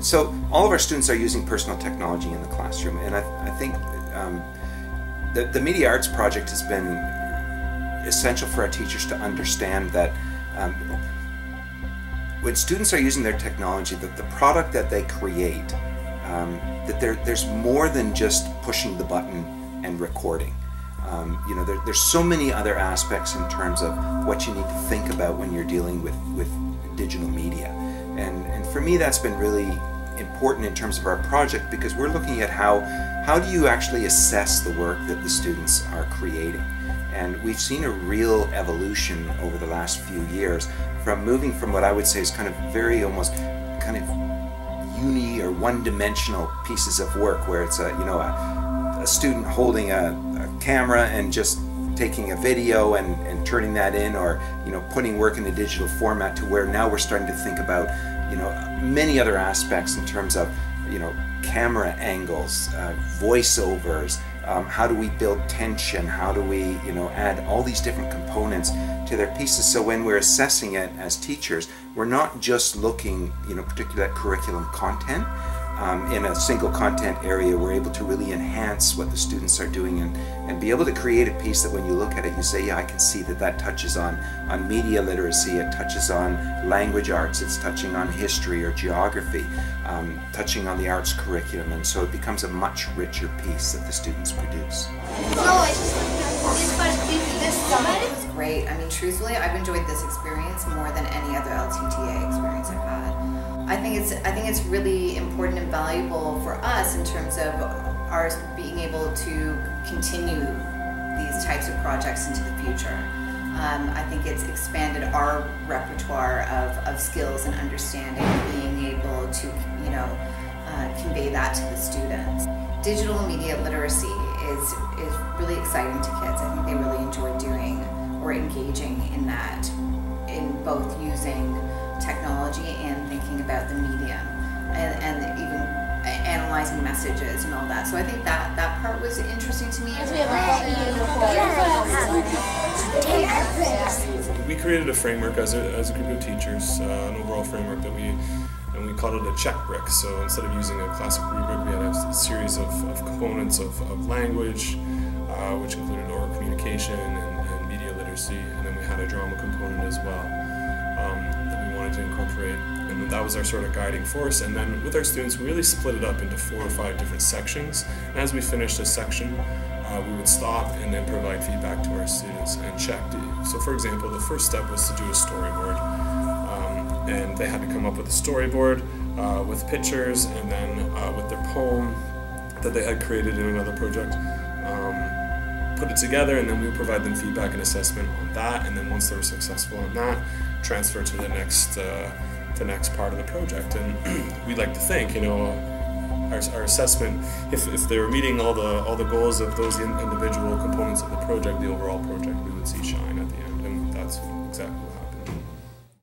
So all of our students are using personal technology in the classroom, and I think the Media Arts project has been essential for our teachers to understand that when students are using their technology, that the product that they create, that there's more than just pushing the button and recording. You know, there's so many other aspects in terms of what you need to think about when you're dealing with digital media. And for me, that's been really important in terms of our project, because we're looking at how do you actually assess the work that the students are creating. And we've seen a real evolution over the last few years from moving from what I would say is kind of very almost kind of uni or one-dimensional pieces of work, where it's a student holding a camera and just taking a video and turning that in, or putting work in a digital format, to where now we're starting to think about many other aspects in terms of camera angles, voiceovers, how do we build tension, how do we add all these different components to their pieces. So when we're assessing it as teachers, we're not just looking particularly at curriculum content. In a single content area, we're able to really enhance what the students are doing and be able to create a piece that when you look at it, you say, yeah, I can see that touches on media literacy, it touches on language arts, it's touching on history or geography, touching on the arts curriculum, and so it becomes a much richer piece that the students produce. It was great. I mean, truthfully, I've enjoyed this experience more than any other LTTA experience I've had. I think it's really important and valuable for us in terms of our being able to continue these types of projects into the future. I think it's expanded our repertoire of skills and understanding, being able to convey that to the students. Digital media literacy is really exciting to kids. I think they really enjoy doing or engaging in that, in both using technology and thinking about the medium and even analyzing messages and all that. So I think that part was interesting to me. We created a framework as a group of teachers, an overall framework that we called it a check brick. So instead of using a classic rubric, we had a series of components of language, which included oral communication and media literacy, and then we had a drama component as well. That we wanted to incorporate, and that was our sort of guiding force. And then with our students, we really split it up into 4 or 5 different sections, and as we finished a section, we would stop and then provide feedback to our students and check. So for example, the first step was to do a storyboard, and they had to come up with a storyboard with pictures, and then with their poem that they had created in another project, put it together, and then we would provide them feedback and assessment on that, and then once they were successful on that, transfer to the next part of the project. And we like to think, our assessment, if they were meeting all the goals of those individual components of the project, the overall project, we would see shine at the end, and that's exactly